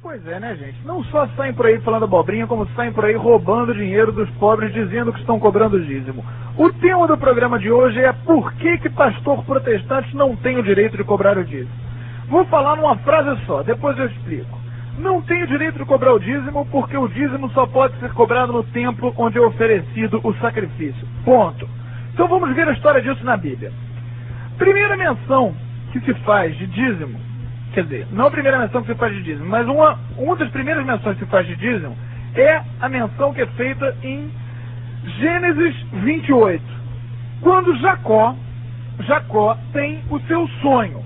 Pois é, né, gente? Não só saem por aí falando abobrinha, como saem por aí roubando dinheiro dos pobres, dizendo que estão cobrando dízimo. O tema do programa de hoje é por que pastor protestante não tem o direito de cobrar o dízimo. Vou falar numa frase só, depois eu explico. Não tem o direito de cobrar o dízimo porque o dízimo só pode ser cobrado no templo onde é oferecido o sacrifício. Ponto. Então vamos ver a história disso na Bíblia. Primeira menção que se faz de dízimo, quer dizer, não a primeira menção que se faz de dízimo, mas uma das primeiras menções que se faz de dízimo é a menção que é feita em Gênesis 28. Quando Jacó tem o seu sonho.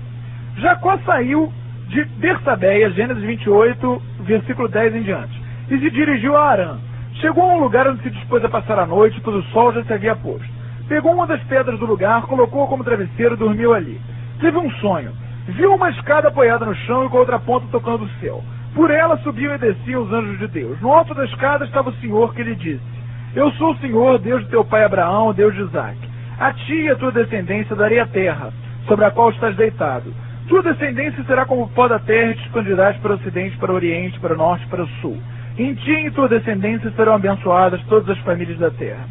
Jacó saiu de Bersabeia, Gênesis 28, versículo 10 em diante, e se dirigiu a Harã. Chegou a um lugar onde se dispôs a passar a noite, pois o sol já se havia posto. Pegou uma das pedras do lugar, colocou-a como travesseiro e dormiu ali. Teve um sonho. Viu uma escada apoiada no chão e com a outra ponta tocando o céu. Por ela subiam e desciam os anjos de Deus. No alto da escada estava o Senhor que lhe disse: Eu sou o Senhor, Deus de teu pai Abraão, Deus de Isaque. A ti e a tua descendência darei a terra, sobre a qual estás deitado. Tua descendência será como o pó da terra e te expandirás para o ocidente, para o oriente, para o norte e para o sul. Em ti e tua descendência serão abençoadas todas as famílias da terra.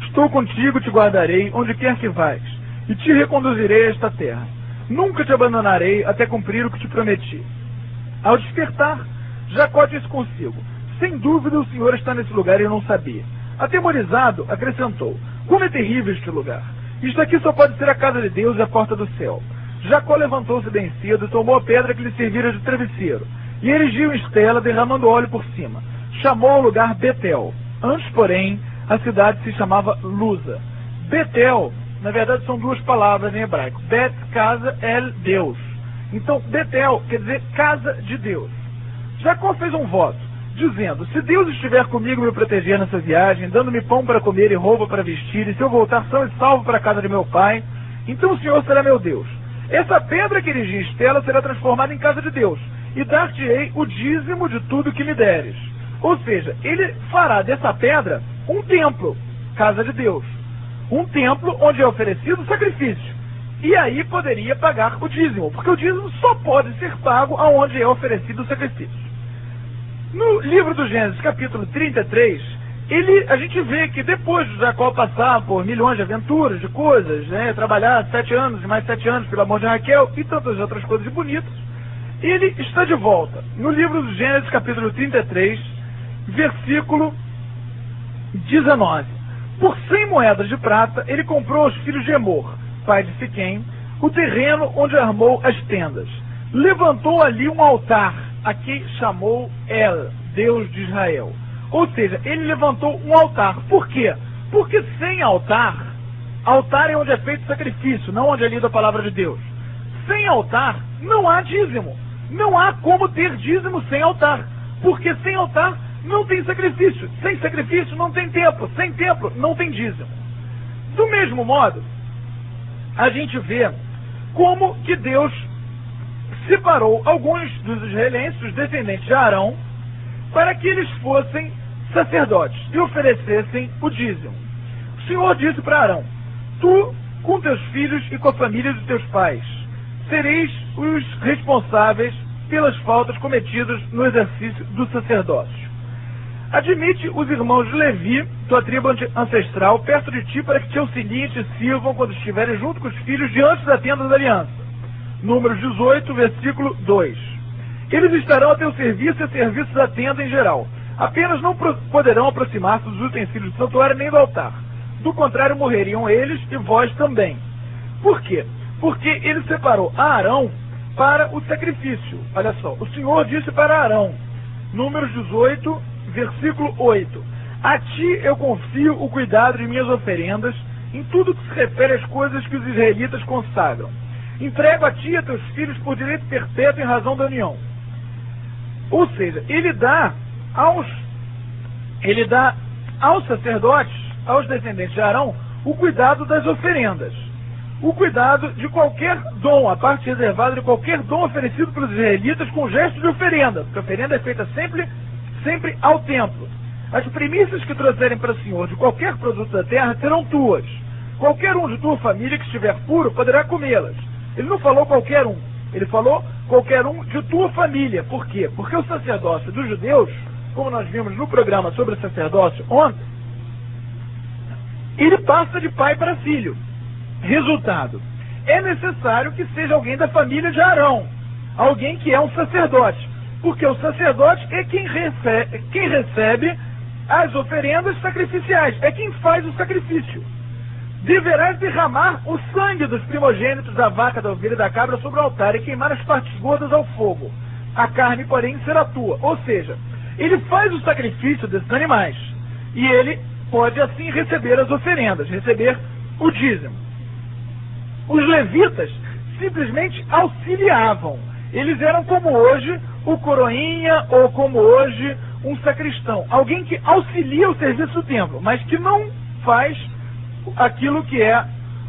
Estou contigo, te guardarei, onde quer que vais, e te reconduzirei a esta terra. Nunca te abandonarei até cumprir o que te prometi. Ao despertar, Jacó disse consigo: Sem dúvida o Senhor está nesse lugar e eu não sabia. Atemorizado, acrescentou: Como é terrível este lugar! Isto aqui só pode ser a casa de Deus e a porta do céu. Jacó levantou-se bem cedo e tomou a pedra que lhe servira de travesseiro, e erigiu estela, derramando óleo por cima. Chamou o lugar Betel. Antes, porém, a cidade se chamava Luza. Betel, na verdade, são duas palavras em hebraico. Bet, casa, El, Deus. Então, Betel quer dizer casa de Deus. Jacó fez um voto, dizendo: Se Deus estiver comigo e me proteger nessa viagem, dando-me pão para comer e roupa para vestir, e se eu voltar são e salvo para a casa de meu pai, então o Senhor será meu Deus. Essa pedra que erigi em estela será transformada em casa de Deus, e dar-te-ei o dízimo de tudo que me deres. Ou seja, ele fará dessa pedra um templo, casa de Deus. Um templo onde é oferecido sacrifício. E aí poderia pagar o dízimo, porque o dízimo só pode ser pago aonde é oferecido o sacrifício. No livro do Gênesis, capítulo 33, a gente vê que depois de Jacó passar por milhões de aventuras, de coisas, né, trabalhar 7 anos e mais 7 anos pelo amor de Raquel e tantas outras coisas bonitas, ele está de volta. No livro do Gênesis, capítulo 33, versículo 19. Por 100 moedas de prata, ele comprou aos filhos de Emor, pai de Siquém, o terreno onde armou as tendas. Levantou ali um altar, a que chamou El, Deus de Israel. Ou seja, ele levantou um altar. Por quê? Porque sem altar é onde é feito sacrifício, não onde é lida a palavra de Deus. Sem altar, não há dízimo. Não há como ter dízimo sem altar. Porque sem altar, não tem sacrifício. Sem sacrifício, não tem templo. Sem templo, não tem dízimo. Do mesmo modo, a gente vê como que Deus separou alguns dos israelenses, os descendentes de Arão, para que eles fossem sacerdotes e oferecessem o dízimo. O Senhor disse para Arão: Tu, com teus filhos e com a família dos teus pais, sereis os responsáveis pelas faltas cometidas no exercício do sacerdócio. Admite os irmãos de Levi, tua tribo ancestral, perto de ti, para que te auxiliem e te sirvam quando estiverem junto com os filhos diante da tenda da aliança. Números 18, versículo 2. Eles estarão a teu serviço e a serviço da tenda em geral. Apenas não poderão aproximar-se dos utensílios do santuário nem do altar. Do contrário, morreriam eles e vós também. Por quê? Porque ele separou a Arão para o sacrifício. Olha só, o Senhor disse para Arão, Números 18, versículo 8. A ti eu confio o cuidado de minhas oferendas em tudo que se refere às coisas que os israelitas consagram. Entrego a ti e a teus filhos por direito perpétuo em razão da união. Ou seja, ele dá aos sacerdotes, aos descendentes de Arão, o cuidado das oferendas. O cuidado de qualquer dom, a parte reservada de qualquer dom oferecido pelos israelitas com gesto de oferenda, porque a oferenda é feita sempre ao templo. As primícias que trouxerem para o Senhor de qualquer produto da terra serão tuas. Qualquer um de tua família que estiver puro poderá comê-las. Ele não falou qualquer um, ele falou qualquer um de tua família. Por quê? Porque o sacerdócio dos judeus, como nós vimos no programa sobre o sacerdócio ontem, ele passa de pai para filho. Resultado, é necessário que seja alguém da família de Arão, alguém que é um sacerdote, porque o sacerdote é quem recebe as oferendas sacrificiais, é quem faz o sacrifício. Deverás derramar o sangue dos primogênitos da vaca, da ovelha e da cabra sobre o altar e queimar as partes gordas ao fogo. A carne, porém, será tua. Ou seja, ele faz o sacrifício desses animais e ele pode assim receber as oferendas, receber o dízimo. Os levitas simplesmente auxiliavam. Eles eram como hoje o coroinha ou como hoje um sacristão. Alguém que auxilia o serviço do templo, mas que não faz aquilo que é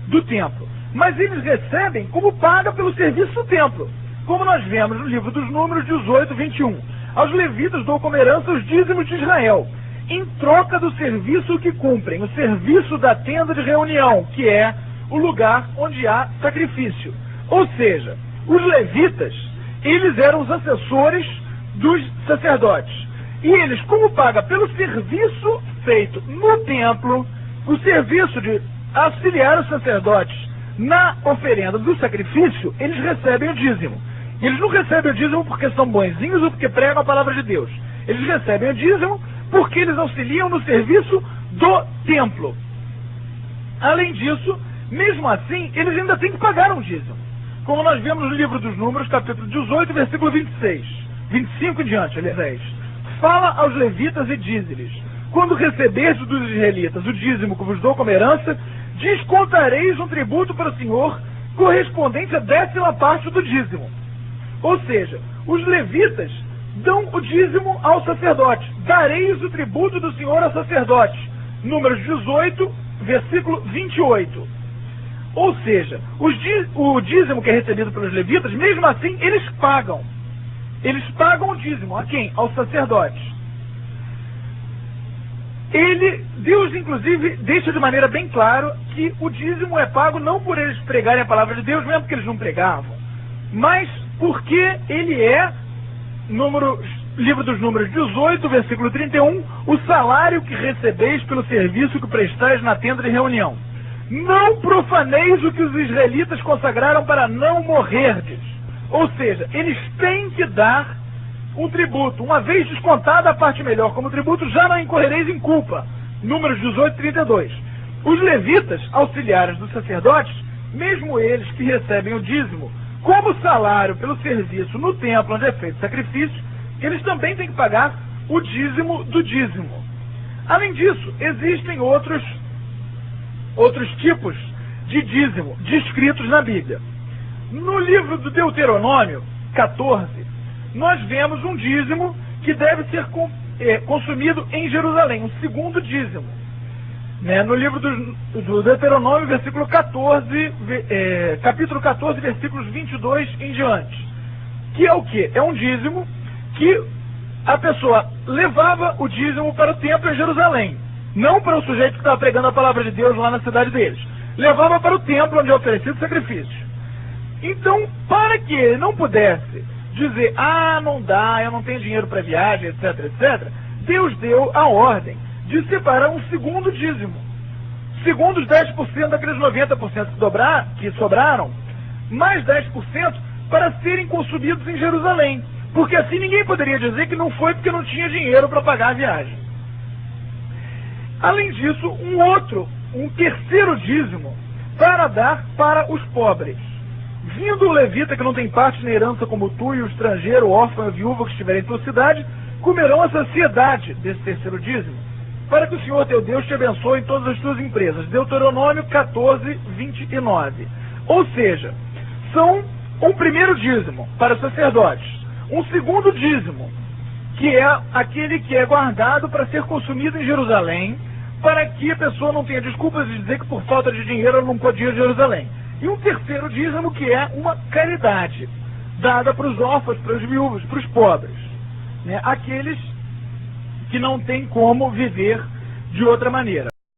do templo. Mas eles recebem como paga pelo serviço do templo. Como nós vemos no livro dos Números 18, 21. Aos levitas dou como herança os dízimos de Israel, em troca do serviço que cumprem, o serviço da tenda de reunião, que é o lugar onde há sacrifício. Ou seja, os levitas, eles eram os assessores dos sacerdotes. E eles, como paga pelo serviço feito no templo, o serviço de auxiliar os sacerdotes na oferenda do sacrifício, eles recebem o dízimo. Eles não recebem o dízimo porque são bonzinhos ou porque pregam a palavra de Deus. Eles recebem o dízimo porque eles auxiliam no serviço do templo. Além disso, mesmo assim, eles ainda têm que pagar um dízimo. Como nós vemos no livro dos Números, capítulo 18, versículo 26. 25 em diante, aliás. Fala aos levitas e diz-lhes: quando receberdes dos israelitas o dízimo que vos dou como herança, descontareis um tributo para o Senhor correspondente à 10ª parte do dízimo. Ou seja, os levitas dão o dízimo aos sacerdotes. Dareis o tributo do Senhor aos sacerdotes. Números 18, versículo 28. Ou seja, o dízimo que é recebido pelos levitas, mesmo assim, eles pagam. Eles pagam o dízimo. A quem? Aos sacerdotes. Deus, inclusive, deixa de maneira bem claro que o dízimo é pago não por eles pregarem a palavra de Deus, mesmo porque eles não pregavam, mas porque ele é, livro dos Números 18, versículo 31, o salário que recebeis pelo serviço que prestais na tenda de reunião. Não profaneis o que os israelitas consagraram para não morrerdes. Ou seja, eles têm que dar um tributo. Uma vez descontada a parte melhor como tributo, já não incorrereis em culpa. Números 18, 32. Os levitas, auxiliares dos sacerdotes, mesmo eles que recebem o dízimo como salário pelo serviço no templo onde é feito sacrifício, eles também têm que pagar o dízimo do dízimo. Além disso, existem outros tipos de dízimo descritos na Bíblia. No livro do Deuteronômio 14, nós vemos um dízimo que deve ser consumido em Jerusalém, um segundo dízimo. No livro do Deuteronômio, versículo 14, capítulo 14, versículos 22 em diante. Que é o quê? É um dízimo que a pessoa levava o dízimo para o templo em Jerusalém. Não para o sujeito que estava pregando a palavra de Deus lá na cidade deles. Levava para o templo onde é oferecido sacrifício. Então, para que ele não pudesse dizer, não dá, eu não tenho dinheiro para viagem, etc, etc, Deus deu a ordem de separar um segundo dízimo. Segundo os 10% daqueles 90% que sobraram, mais 10% para serem consumidos em Jerusalém. Porque assim ninguém poderia dizer que não foi porque não tinha dinheiro para pagar a viagem. Além disso, um terceiro dízimo para dar para os pobres. Vindo o levita que não tem parte na herança como tu, e o estrangeiro, o órfão e a viúva que estiverem em tua cidade, comerão a saciedade desse terceiro dízimo, para que o Senhor teu Deus te abençoe em todas as tuas empresas. Deuteronômio 14, 29. Ou seja, são um primeiro dízimo para os sacerdotes, um segundo dízimo, que é aquele que é guardado para ser consumido em Jerusalém, para que a pessoa não tenha desculpas de dizer que por falta de dinheiro ela não podia ir a Jerusalém. E um terceiro dízimo que é uma caridade, dada para os órfãos, para os viúvos, para os pobres. Aqueles que não têm como viver de outra maneira.